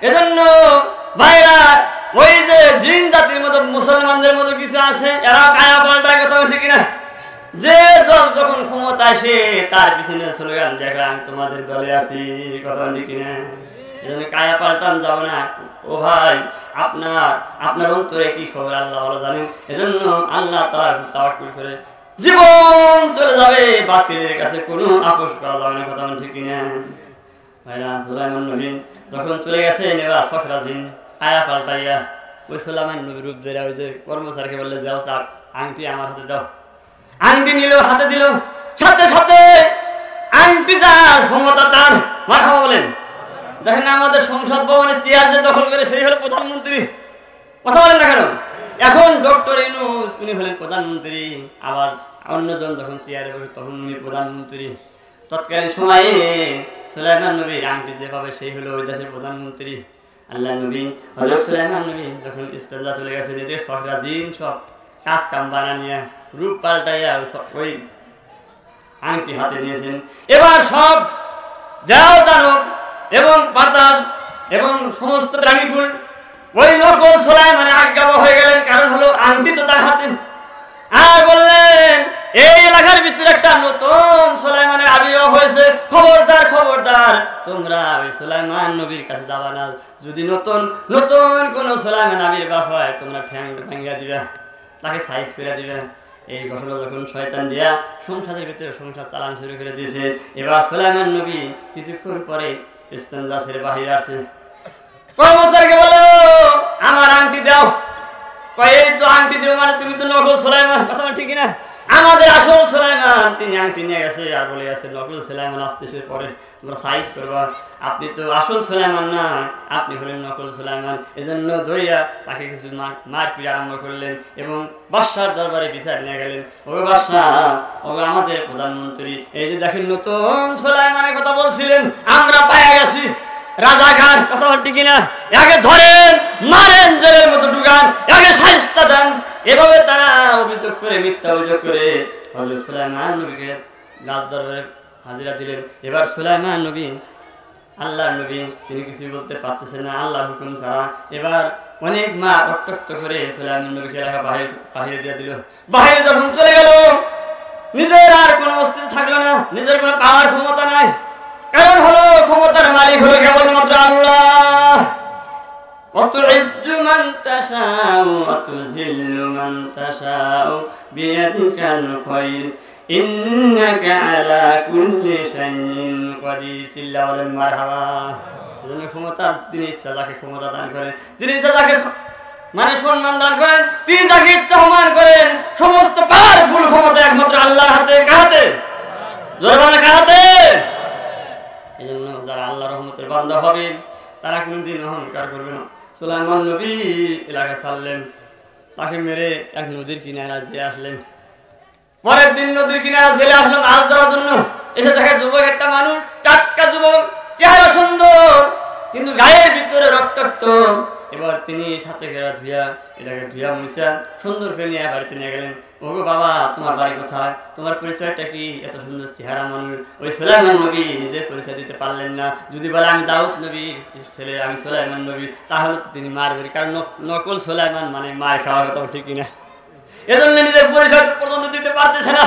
এজন্য ভাইরা, ওই যে জিন জাতির মতো মুসলমানদের মতো কিছু আছে, এরাও কায়া পাল্টায়, কথা বল ঠিক না? যে দল যখন ক্ষমতা আসে তার পিছনে স্লোগান দেখো আমি তোমাদের দলে আছি, কথা বল ঠিক না? এজন্য কায়া পাল্টান যাবে না। ও ভাই, আপনার অন্তরে কি খবর আল্লাহ ভালো জানেন। এজন্য আল্লাহ তাআলার তাওয়াক্কুল করে জীবন চলে যাবে, বাতিলের কাছে কোনো আপোষ করা যাবে না, কথা বল ঠিক না? ভাইরা, সুলাইমান নবী যখন চলে গেছে, এবার সাকরা জিন কায়া পাল্টাইয়া ওই সুলাইমান নবীর রূপ ধরে ওই যে কর্মচারীকে বললে যাও চাক আংটি আমার হাতে দাও। আংটি নিল, হাতে দিল, সাথে সাথে আংটি যার ক্ষমতা তার, মারহাবা বলেন। দেখেন আমাদের সংসদ ভবনে চেয়ার যে দখল করে সেই হলো প্রধানমন্ত্রী, কথা বলেন না কেন? এখন ডক্টর ইউনূস উনি হলেন প্রধানমন্ত্রী, আবার অন্যজন যখন চেয়ারে বসে তখন উনি প্রধানমন্ত্রী। তৎকালীন সময়ে সুলাইমান নবীর আংটি যে পাবে সেই হলো ওই দেশের প্রধানমন্ত্রী। আল্লাহ নবী হযরত সুলাইমান নবী যখন ইস্তেনজা চলে গেছেন, এদের সাকরা জিন সব কাজ কাম বানানিয়া রূপ পাল্টাইয়া ওই আংটি হাতে নিয়েছেন। এবার সব যাও দানব এবং বাতাস এবং সমস্ত প্রাণীকুল ওই নকল সুলাইমানের আজ্ঞাবহ হয়ে গেলেন, কারণ হলো আংটি তো তার হাতে। আর বললেন এই এলাকার ভিতরে একটা নতুন সুলাইমানের আবির্ভাব হয়েছে, খবরদার খবরদার তোমরা ওই সুলাইমান নবীর কাছে যাবা না। যদি নতুন নতুন কোন সুলাইমান আবির্ভাব হয় তোমরা ঠ্যাং ভাঙিয়া দিবা, তাকে সাইজ করে দিবে। এই ঘটনা যখন শয়তান দিয়া সংসারের ভিতরে সংসার চালানো শুরু করে দিয়েছে, এবার সুলাইমান নবী কিছুক্ষণ পরে ইস্তেনজা ছেড়ে বাহিরে আসে। কর্মচারীকে বলো আমার আংটি দাও। এই তো আংটি দিও মানে তুমি তো নকল সুলাইমান, কথা ঠিক না? আমাদের আসল সুলাইমান তিনি আংটি নিয়ে গেছে আর বলে গেছে নকল সুলাইমান আসতেছে পরে তোমরা সাইজ করবা, আপনি তো আসল সুলাইমান না, আপনি হলেন নকল সুলাইমান। এজন্য ধইয়া তাকে কিছু মারপিট আরম্ভ করলেন এবং বাদশার দরবারে বিচার নিয়ে গেলেন। ও বাদশা, ও আমাদের প্রধানমন্ত্রী, এই যে দেখেন নতুন সুলাইমানের কথা বলছিলেন, আমরা পায়া গেছি রাজাকার, কথা বলটি কিনা? একে ধরেন মারেন, জেলের মতো ঢুকান, একে শায়েস্তা দেন। এভাবে তারা অভিযোগ করে, মিথ্যা অভিযোগ করে হযরত সুলাইমান নবীকে রাজ দরবারে হাজিরা দিলেন। এবার সুলাইমান নবী আল্লাহর নবী, তিনি কিছুই বলতে পারতেছেন না আল্লাহর হুকুম ছাড়া। এবার অনেক মা রক্তাক্ত করে সুলাইমান নবীকে এলাকা বাহিরে দিয়ে দিল। বাহিরে যখন চলে গেল নিজের আর কোনো অস্তিত্ব থাকলো না, নিজের কোনো পাওয়ার ক্ষমতা নাই, কারণ হলো ক্ষমতার মালিক হলো কেবলমাত্র আল্লাহ। অতুইজ্জু মান তাশাউ অতুযিল্লু মান তাশাউ বিয়াদিকাল খায়র ইন্নাকা আলা কুল্লি শাইইন কাদির। চিল্লায়া বলেন মারহাবা। এজন্য ক্ষমতার তিনি ইচ্ছা যাকে ক্ষমতা দান করেন, তিনি ইচ্ছা যাকে মানে সম্মান দান করেন, তিনি যাকে ইচ্ছা সম্মান করেন। সমস্ত পাওয়ারফুল ক্ষমতা একমাত্র আল্লাহর হাতে। কার হাতে? জোরে বলেন কার হাতে? এজন্য যারা আল্লাহর রহমতের বান্দা হবেন তারা কোনদিন অহংকার করবে না। সুলাইমান নবী এলাকা ছাড়লেন, তাকে মেরে এক নদীর কিনারা দিয়ে আসলেন। পরের দিন নদীর কিনারা জেলে আসলাম মাছ ধরার জন্য। এসে দেখে যুবক একটা মানুষ, টাটকা যুবক, চেহারা সুন্দর কিন্তু গায়ের ভিতরে রক্তাক্ত। এবার তিনি সাথে ঘেরা ধুয়া, এটাকে ধুয়া মুছা সুন্দর করে নিয়ে বাড়িতে নিয়ে গেলেন। ওগো বাবা, তোমার বাড়ি কোথায়? তোমার পরিচয়টা কি? এত সুন্দর চেহারা মানুষ। ওই সুলাইমান নবী নিজের পরিচয় দিতে পারলেন না। যদি বলে আমি দাউদ নবীর ছেলে, আমি সুলাইমান নবী, তাহলে তো তিনি মারবেন, কারণ নকল সুলাইমান মানে মার খাওয়ার কথা, ঠিক কিনা? এজন্য নিজের পরিচয় পর্যন্ত দিতে পারতেছে না।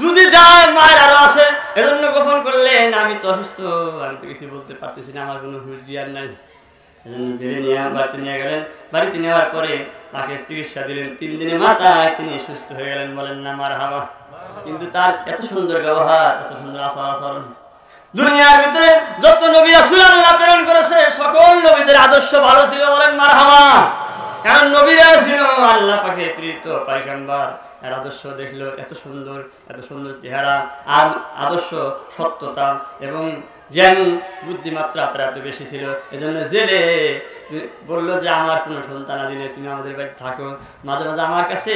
যদি যায় মায়ের আরো আছে, এজন্য গোপন করলেন আমি তো অসুস্থ, আমি তো কিছু বলতে পারতেছি না, আমার কোনো হুঁশ জ্ঞান নাই। এজন্য জেলে নিয়ে বাড়িতে নিয়ে গেলেন। বাড়িতে নেওয়ার পরে তাকে চিকিৎসা দিলেন। 3 দিনের মাথায় তিনি সুস্থ হয়ে গেলেন। বলেন না মারহাবা। কিন্তু তার এত সুন্দর ব্যবহার, এত সুন্দর আচরণ। দুনিয়ার ভিতরে যত নবী রাসূল আল্লাহ প্রেরণ করেছে সকল নবীদের আদর্শ ভালো ছিল। বলেন মারহাবা। কারণ নবীরা ছিল আল্লাহ পাকের প্রেরিত পয়গম্বর। এর আদর্শ দেখলো এত সুন্দর চেহারা, আর আদর্শ সত্যতা এবং জ্ঞানী বুদ্ধিমাত্রা তার এত বেশি ছিল। এজন্য জেলে বললো যে আমার কোনো সন্তানাদি নেই, তুমি আমাদের বাড়িতে থাকো, মাঝে মাঝে আমার কাছে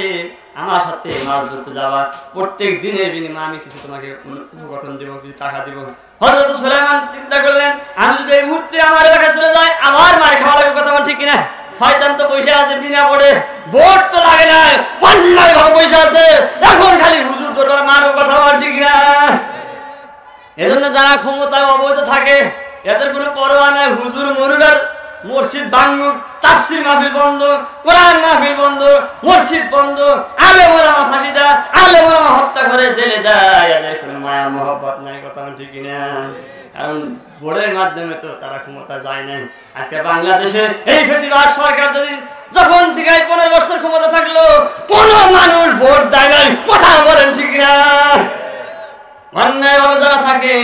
আমার সাথে মাছ ধরতে যাওয়া, প্রত্যেক দিনের বিনিময়ে আমি কিছু তোমাকে উপকঠন দেবো, কিছু টাকা দেবো। হযরত সুলাইমান চিন্তা করলেন আমি যদি এই মুহূর্তে আমার এলাকায় চলে যাই আমার মার খাওয়া লাগবে, কথা ঠিক কিনা? শয়তান তো পয়সা আছে বিনা বোর্ডে, বোর্ড তো লাগে না, অন্যায় ভাবে পয়সা আছে, এখন খালি হুজুর দরবার মারো, কথা ঠিক না? এজন্য যারা ক্ষমতায় অবৈধ থাকে এদের কোনো পরোয়া নাই। হুজুর মরুগার মসজিদ ভাঙুক, তাফসির মাহফিল বন্ধ, কোরআন মাহফিল বন্ধ, মসজিদ বন্ধ, আলেম ওলামা ফাঁসি দেয়, আলেম ওলামা হত্যা করে জেলে দেয়, এদের কোনো মায়া মহব্বত নাই, কথা ঠিক না? কারণ ভোটের মাধ্যমে তো তারা ক্ষমতা যায় নাই। আজকে বাংলাদেশে এই ফেসিবাদ সরকার যখন থেকে 15 বছর ক্ষমতা থাকলো কোন মানুষ ভোট দেয় নাই, কথা বলেন ঠিক না? অন্যায় ভাবে যারা থাকে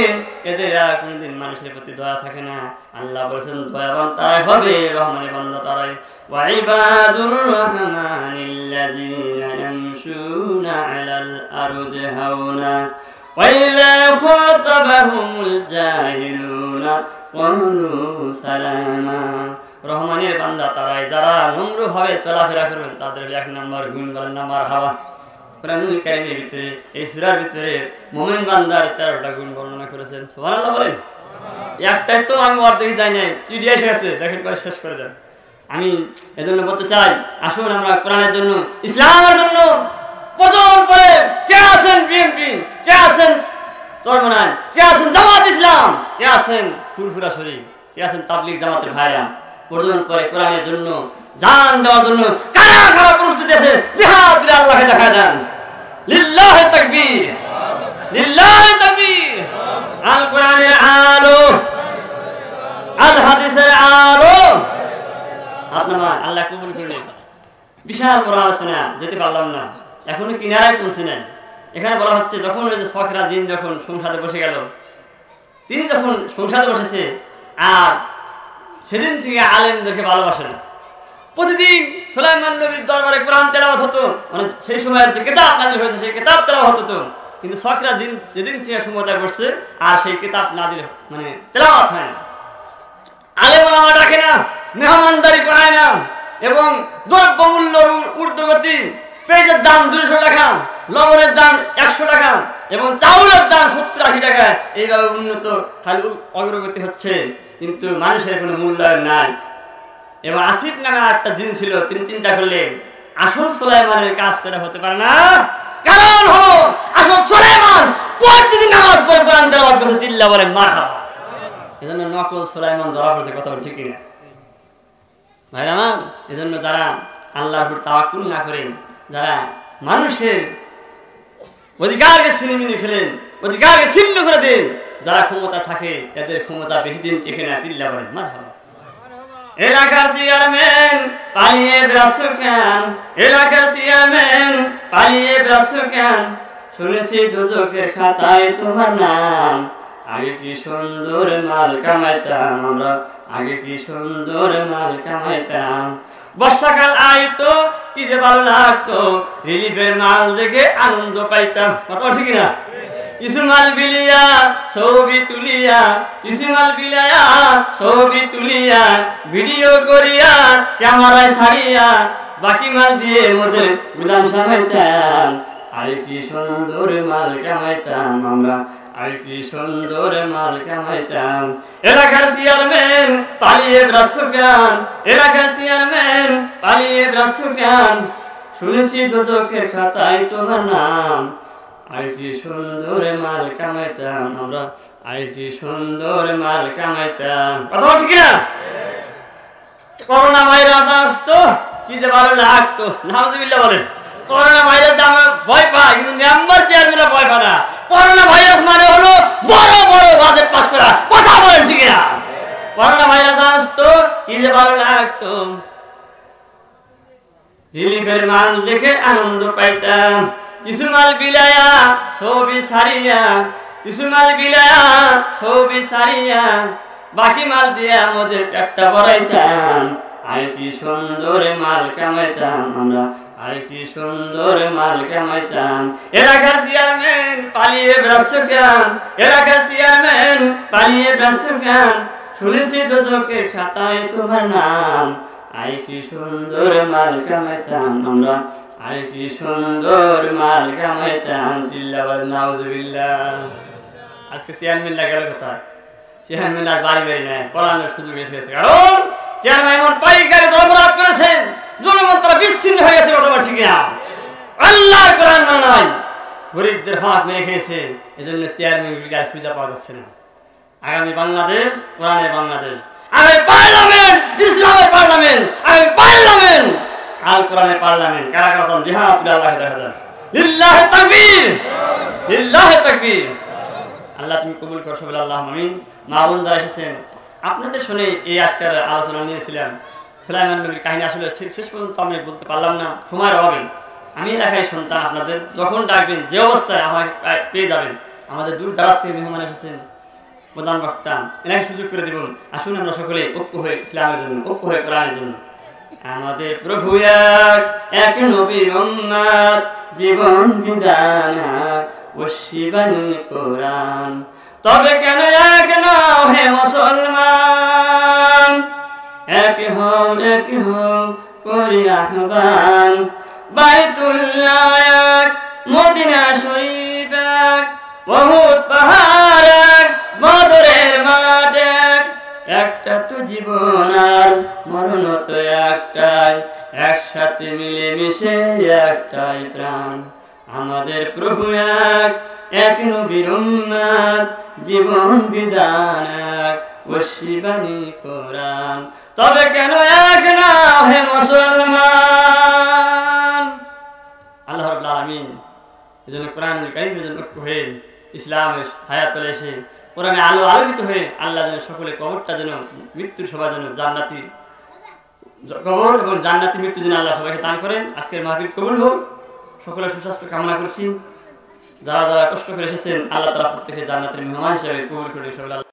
এদের কোনদিন মানুষের প্রতি দয়া থাকে না। আল্লাহ বলেছেন দয়াবান তারাই হবে, রহমানের বান্দা তারাই। ওয়া ইবাদুর রাহমানিল্লাযীনা ইয়ামশুনা আলাল আরদি হাওনা ওয়া ইযা খাতাবাহুমুল জাহিলুনা ক্বালু সালামা। রহমানের বান্দা তারাই যারা নম্রভাবে চলাফেরা করবেন, তাদের 1 নম্বর গুণ বলেন না মারহাবা। কোরআনুল কারীমের ভিতরে এই সূরার ভিতরে মুমিন বান্দার 13টা গুণ বর্ণনা করেছেন। সুবহানাল্লাহ বলেন। একটাই তো আমি অর্ধেক যাই নাই, সিডি এসে গেছে, দেখেন করে শেষ করে দেন। আমি এজন্য বলতে চাই আসুন আমরা কোরআনের জন্য, ইসলামের জন্য প্রচলন করে কে আছেন বিএনপি, কে আছেন চরমনায়, কে আছেন জামাত ইসলাম, কে আছেন ফুরফুরা শরীফ, কে আছেন তাবলীগ জামাতের ভাইরা, প্রচলন করে কোরআনের জন্য জান দেওয়ার জন্য কারা কারা প্রস্তুতি আছে জিহাদ করে আল্লাহকে দেখা দেন। লিল্লাহি তাকবীর, লিল্লাহি তাকবীর। আল কোরআনের আলো, আল হাদিসের আলো। আপনারা আল্লাহ কবুল করুন। বিশাল বড় আলোচনা, যেতে পারলাম না, এখনো কিনারায় পৌঁছেন। এখানে বলা হচ্ছে যখন ওই যে শখরা জিন যখন সংসদে বসে গেল, তিনি যখন সংসদে বসেছে আর সেদিন থেকে আলেমদেরকে ভালোবাসে না। প্রতিদিন সুলাইমান নবীর দরবারে কোরআন তেলাওয়াত হতো, মানে সেই সময়ের যে কিতাব নাযিল হয়েছে সেই কিতাব তেলাওয়াত হতো, কিন্তু শখরা জিন যেদিন থেকে সময় বসছে আর সেই কিতাব নাযিল মানে তেলাওয়াত হয় না। আলেম ওলামা ডাকে না, মেহমানদারি করায় না, এবং দ্রব্যমূল্যর ঊর্ধ্বগতি, পেঁয়াজের দাম 200 টাকা, লবণের দাম 100 টাকা এবং চাউলের দাম 70-80 টাকা, এইভাবে উন্নত খালি অগ্রগতি হচ্ছে, কিন্তু মানুষের কোনো মূল্যায়ন নাই। এবং আসিফ নামে একটা জিন ছিল, তিনি চিন্তা করলেন আসল সুলাইমানের কাজটা হতে পারে না, কারণ হলো আসল সুলাইমান প্রতিদিন নামাজ পড়ে কোরআন তেলাওয়াত করছে, চিল্লা বলেন মারহাবা। এজন্য নকল সুলাইমান ধরা পড়ছে, কথা ঠিক কিনা ভাইরা আমার? এজন্য যারা আল্লাহর উপর তাওয়াক্কুল না করেন, যারা মানুষের অধিকারকে ছিনিমিনি খেলেন, অধিকারকে ছিন্ন করে দেন, যারা ক্ষমতা থাকে এদের ক্ষমতা বেশি দিন টেকে না, চিল্লা বলেন মারহাবা। এলাকার চেয়ারম্যান পালিয়ে বেড়াচ্ছ কেন, এলাকার চেয়ারম্যান পালিয়ে বেড়াচ্ছ কেন, শুনেছি দুদকের খাতায় তোমার নাম, আগে কি সুন্দর মাল কামাইতাম আমরা, আগে কি সুন্দর মাল কামাইতাম, বর্ষাকাল আইতো কি যে ভালো লাগতো, রিলিফের মাল দেখে আনন্দ পাইতাম, কথা ঠিক না? কিছু মাল বিলিয়া ছবি তুলিয়া, কিছু মাল বিলায়া ছবি তুলিয়া, ভিডিও করিয়া ক্যামেরায় ছাড়িয়া, বাকি মাল দিয়ে মোদের গুদাম সামাইতাম, আরে কি সুন্দর মাল কামাইতাম আমরা, আরে কি সুন্দর মাল কামাইতাম। এলাকার চেয়ারম্যান পালিয়ে বেড়াচ্ছ কেন, এলাকার চেয়ারম্যান পালিয়ে বেড়াচ্ছ কেন, শুনেছি দুদকের খাতায় তোমার নাম, আর কি সুন্দর মাল কামাইতাম আমরা, আর কি সুন্দর মাল কামাইতাম, কথা ঠিক না? করোনা ভাইরাস আসতো কি যে ভালো লাগতো, নাউজুবিল্লাহ বলেন, করোনা ভাইরাস আমরা ভয় পাই, কিন্তু মেম্বার চেয়ারম্যানরা ভয় পায় না। করোনা ভাইরাস মানে হলো বড় বড় বাজেট পাস করা, কথা বলেন ঠিক না? করোনা ভাইরাস আসতো কি যে ভালো লাগতো, রিলিফের মাল দেখে আনন্দ পাইতাম। কিছু মাল বিলায়া ছবি সারিয়া, কিছু মাল বিলায়া ছবি সারিয়া, বাকি মাল দিয়ে আমাদের পেটটা ভরাইতাম। আর কি সুন্দর মাল কামাইতাম আমরা, আর কি সুন্দর মাল কামাইতাম। এলাকার চেয়ারম্যান পালিয়ে বেড়াচ্ছ কেন, এলাকার চেয়ারম্যান পালিয়ে বেড়াচ্ছ কেন, শুনেছি তো চোখের খাতায় তোমার নাম। আই কি সুন্দর মাল কামাইতাম আমরা, আই কি সুন্দর মাল কামাইতাম। চিল্লাবার নাউজুবিল্লাহ। আজকে চেয়ারম্যানরা গেল কোথায়? চেয়ারম্যান আজ বাড়ি বাড়ি নেয়, পড়ানোর সুযোগ এসে গেছে। কারণ চেয়ারম্যান এমন পাইকারি অপরাধ করেছেন, জনগণ তারা বিচ্ছিন্ন হয়ে গেছে। কথা ঠিক না? আল্লাহর কোরআন মানা নয়, গরিবদের হক মেরে খেয়েছে। এজন্য চেয়ারম্যানগুলিকে আর খুঁজে পাওয়া যাচ্ছে না। আগামী বাংলাদেশ কোরআনের বাংলাদেশ, আগামী পার্লামেন্ট ইসলামের পার্লামেন্ট, আগামী পার্লামেন্ট আল কোরআনের পার্লামেন্ট। কারা কারা জিহাদ আল্লাহকে দেখা যান। লিল্লাহি তাকবীর, লিল্লাহি তাকবীর। আল্লাহ তুমি কবুল করো বলে আল্লাহ আমিন। মা বোন যারা এসেছেন, আপনাদের শুনে এই আজকের আলোচনা নিয়েছিলাম সুলাইমান নবীর কাহিনী। আসলে ঠিক শেষ পর্যন্ত আমি বলতে পারলাম না, সময়ের অভাবে। আমি এলাকায় সন্তান, আপনাদের যখন ডাকবেন যে অবস্থায় আমাকে পেয়ে যাবেন। আমাদের দূর দারাজ থেকে মেহমান এসেছেন, প্রধান বক্তা, এনাকে সুযোগ করে দেবেন। আসুন আমরা সকলে ঐক্য হয়ে ইসলামের জন্য, ঐক্য হয়ে কোরআনের জন্য। আমাদের প্রভু এক নবীর উম্মত, জীবন বিধান ওশিবানী কোরআন। তবে কেন এক নাও হে মুসলমান, এক হও করি আহ্বান। বাইতুল্লাহ এক, মদিনা শরীফ এক, উহুদ পাহাড় এক, বদরের মাঠ এক। একটা তো জীবন আর মরণ তো একটাই, একসাথে মিলে মিশে একটাই প্রাণ। আমাদের প্রভু এক নবীর উম্মত, জীবন বিধান এক ওশিবানী কোরআন। তবে কেন এক না হে মুসলমান। আল্লাহ রাব্বুল আলামিন এজন্য কোরআনুল কারীমের জন্য ঐক্য হয়ে ইসলামের ছায়াতলে এসে কোরআনে আলো আলোকিত হয়ে আল্লাহ যেন সকলে কবরটা যেন মৃত্যুর সময় যেন জান্নাতি কবর এবং জান্নাতি মৃত্যু যেন আল্লাহ সবাইকে দান করেন। আজকের মাহফিল কবুল হোক। সকলের সুস্বাস্থ্য কামনা করছি। যারা যারা কষ্ট করে এসেছেন আল্লাহ তাআলা প্রত্যেককে জান্নাতের মেহমান হিসেবে কবুল করে সকলে।